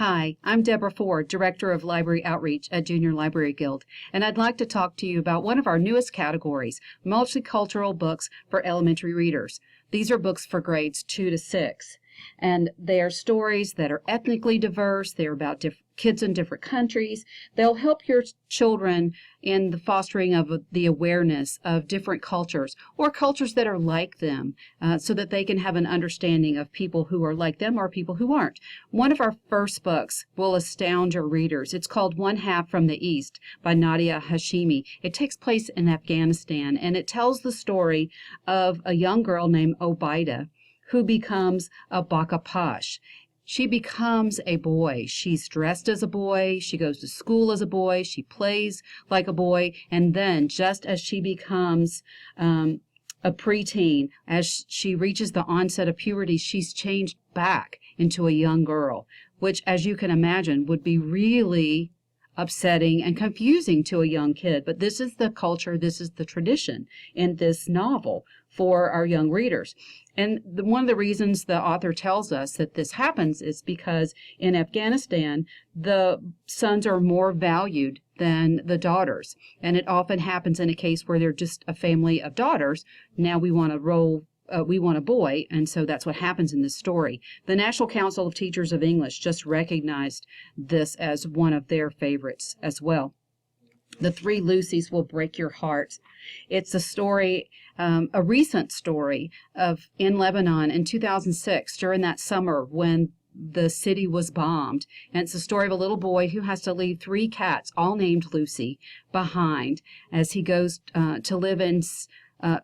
Hi, I'm Deborah Ford, Director of Library Outreach at Junior Library Guild, and I'd like to talk to you about one of our newest categories, multicultural books for elementary readers. These are books for grades 2 to 6, and they are stories that are ethnically diverse. They're about kids in different countries. They'll help your children in the fostering of the awareness of different cultures or cultures that are like them, so that they can have an understanding of people who are like them or people who aren't. One of our first books will astound your readers. It's called One Half from the East by Nadia Hashimi. It takes place in Afghanistan, and it tells the story of a young girl named Obaida who becomes a Bakapash. She becomes a boy. She's dressed as a boy. She goes to school as a boy. She plays like a boy. And then, just as she becomes a preteen, as she reaches the onset of puberty, she's changed back into a young girl, which, as you can imagine, would be really upsetting and confusing to a young kid. But this is the culture, this is the tradition in this novel for our young readers. And one of the reasons the author tells us that this happens is because in Afghanistan, the sons are more valued than the daughters. And it often happens in a case where they're just a family of daughters. Now we want a boy, and so that's what happens in this story. The National Council of Teachers of English just recognized this as one of their favorites as well. The Three Lucys Will Break Your Heart. It's a story, a recent story in Lebanon in 2006, during that summer when the city was bombed. And it's a story of a little boy who has to leave 3 cats, all named Lucy, behind as he goes to live in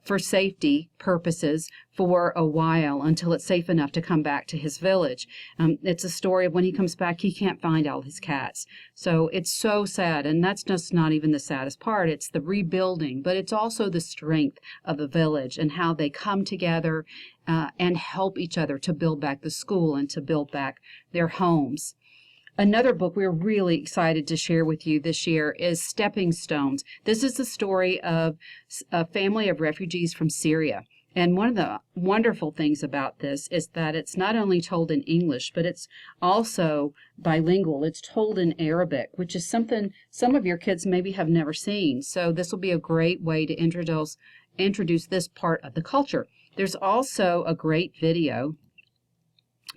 for safety purposes for a while until it's safe enough to come back to his village. It's a story of when he comes back, he can't find all his cats. So it's so sad, and that's just not even the saddest part. It's the rebuilding, but it's also the strength of the village and how they come together and help each other to build back the school and to build back their homes. Another book we're really excited to share with you this year is Stepping Stones. This is the story of a family of refugees from Syria. And one of the wonderful things about this is that it's not only told in English, but it's also bilingual. It's told in Arabic, which is something some of your kids maybe have never seen. So this will be a great way to introduce this part of the culture. There's also a great video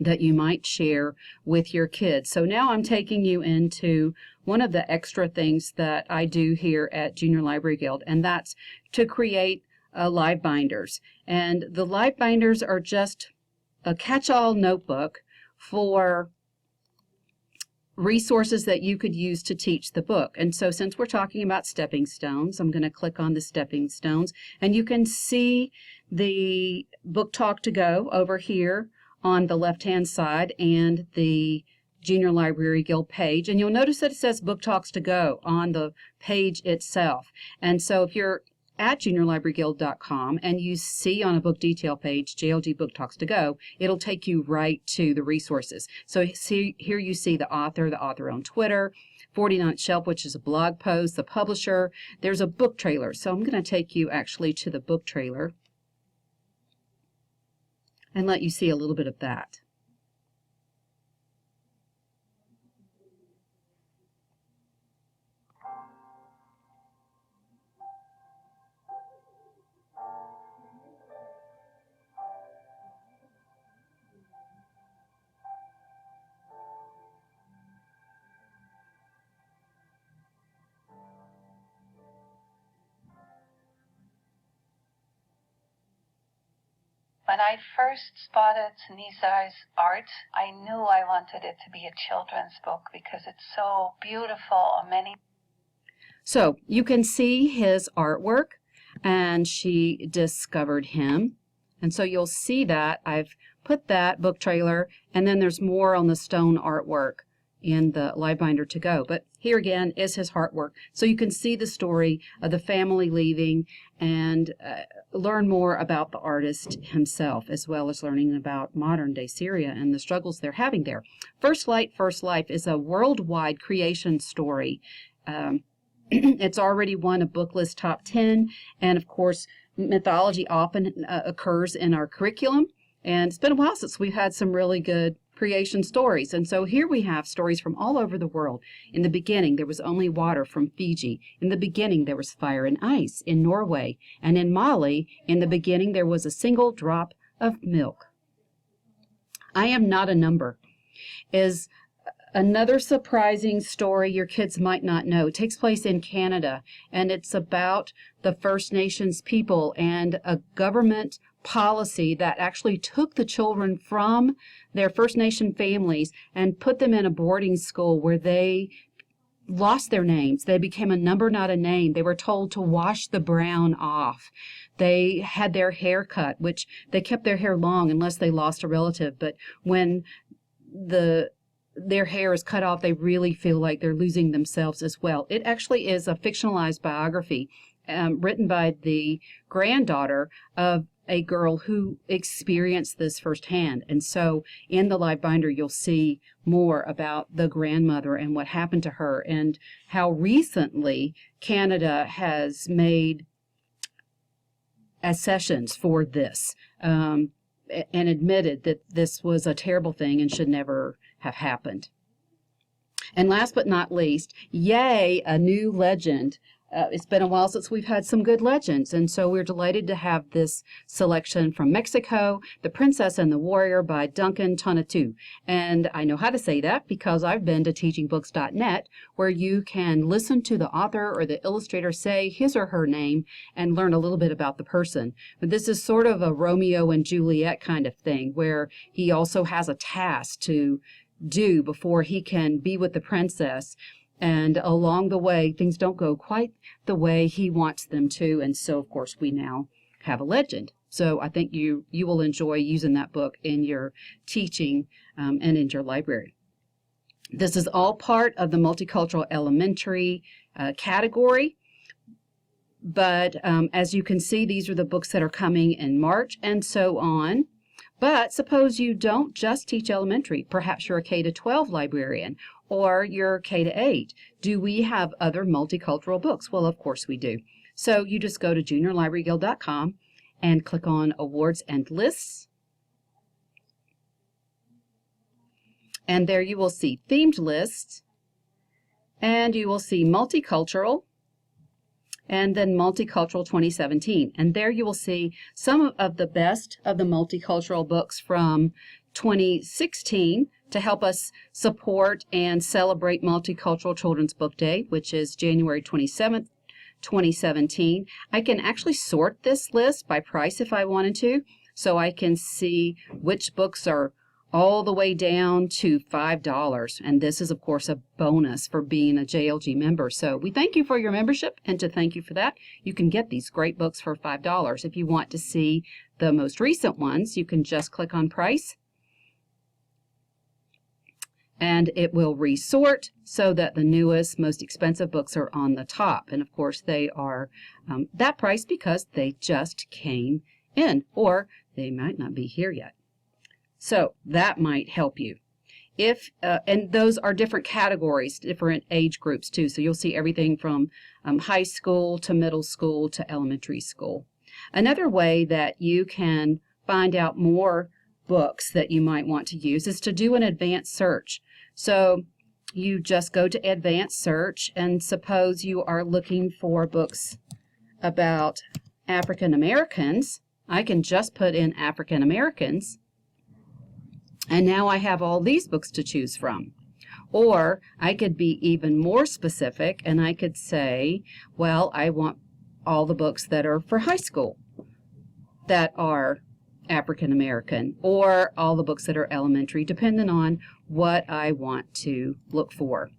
that you might share with your kids. So now I'm taking you into one of the extra things that I do here at Junior Library Guild, and that's to create live binders. And the live binders are just a catch-all notebook for resources that you could use to teach the book. And so since we're talking about stepping stones, I'm going to click on the stepping stones, and you can see the Book Talk to Go over here on the left-hand side and the Junior Library Guild page. And you'll notice that it says Book Talks to Go on the page itself. And so if you're at juniorlibraryguild.com and you see on a book detail page, JLG Book Talks to Go, it'll take you right to the resources. So here you see the author on Twitter, 49th Shelf, which is a blog post, the publisher. There's a book trailer. So I'm going to take you actually to the book trailer and let you see a little bit of that. When I first spotted Nizar's art, I knew I wanted it to be a children's book because it's so beautiful. So you can see his artwork, and she discovered him. And so you'll see that I've put that book trailer, and then there's more on the stone artwork in the live binder to go. But here again is his artwork. So you can see the story of the family leaving and learn more about the artist himself, as well as learning about modern day Syria and the struggles they're having there. First Light, First Life is a worldwide creation story. It's already won a book list top 10, and of course mythology often occurs in our curriculum, and it's been a while since we've had some really good creation stories. And so here we have stories from all over the world. In the beginning, there was only water from Fiji. In the beginning, there was fire and ice in Norway. And in Mali, in the beginning, there was a single drop of milk. I Am Not a Number is another surprising story your kids might not know. It takes place in Canada, and it's about the First Nations people and a government policy that actually took the children from their First Nation families and put them in a boarding school where they lost their names. They became a number, not a name. They were told to wash the brown off. They had their hair cut, which they kept their hair long unless they lost a relative. But when their hair is cut off, they really feel like they're losing themselves as well. It actually is a fictionalized biography written by the granddaughter of a girl who experienced this firsthand. And so in the live binder, you'll see more about the grandmother and what happened to her and how recently Canada has made accessions for this and admitted that this was a terrible thing and should never have happened. And last but not least, yay, a new legend. It's been a while since we've had some good legends, and so we're delighted to have this selection from Mexico, The Princess and the Warrior by Duncan Tonatiuh. And I know how to say that because I've been to teachingbooks.net, where you can listen to the author or the illustrator say his or her name and learn a little bit about the person. But this is sort of a Romeo and Juliet kind of thing, where he also has a task to do before he can be with the princess. And along the way, things don't go quite the way he wants them to. And so, of course, we now have a legend. So I think you will enjoy using that book in your teaching and in your library. This is all part of the Multicultural Elementary category. But as you can see, these are the books that are coming in March and so on. But suppose you don't just teach elementary. Perhaps you're a K-12 librarian or you're K-8. Do we have other multicultural books? Well, of course we do. So you just go to juniorlibraryguild.com and click on Awards and Lists. And there you will see Themed Lists, and you will see Multicultural, and then Multicultural 2017. And there you will see some of the best of the multicultural books from 2016 to help us support and celebrate Multicultural Children's Book Day, which is January 27th, 2017. I can actually sort this list by price if I wanted to, so I can see which books are all the way down to $5. And this is, of course, a bonus for being a JLG member. So we thank you for your membership, and to thank you for that, you can get these great books for $5. If you want to see the most recent ones, you can just click on price, and it will resort so that the newest, most expensive books are on the top. And of course, they are that price because they just came in, or they might not be here yet. So that might help you. And those are different categories, different age groups too. So you'll see everything from high school to middle school to elementary school. Another way that you can find out more books that you might want to use is to do an advanced search. So you just go to advanced search, and suppose you are looking for books about African Americans. I can just put in African Americans, and now I have all these books to choose from. Or I could be even more specific, and I could say, well, I want all the books that are for high school that are African American, or all the books that are elementary, depending on what I want to look for.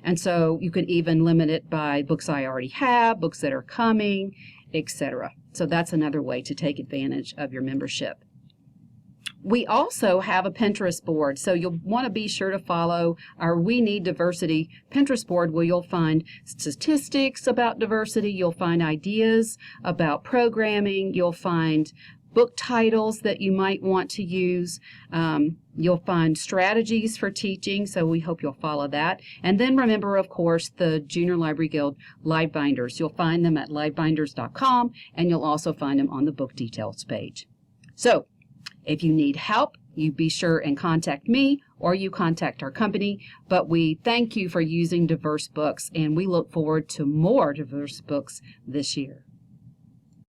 And so you can even limit it by books I already have, books that are coming, etc. So that's another way to take advantage of your membership. We also have a Pinterest board, so you'll want to be sure to follow our We Need Diversity Pinterest board, where you'll find statistics about diversity, you'll find ideas about programming, you'll find book titles that you might want to use, you'll find strategies for teaching, so we hope you'll follow that. And then remember, of course, the Junior Library Guild live binders. You'll find them at livebinders.com, and you'll also find them on the book details page. So if you need help you be sure and contact me or you contact our company. But we thank you for using diverse books, and we look forward to more diverse books this year.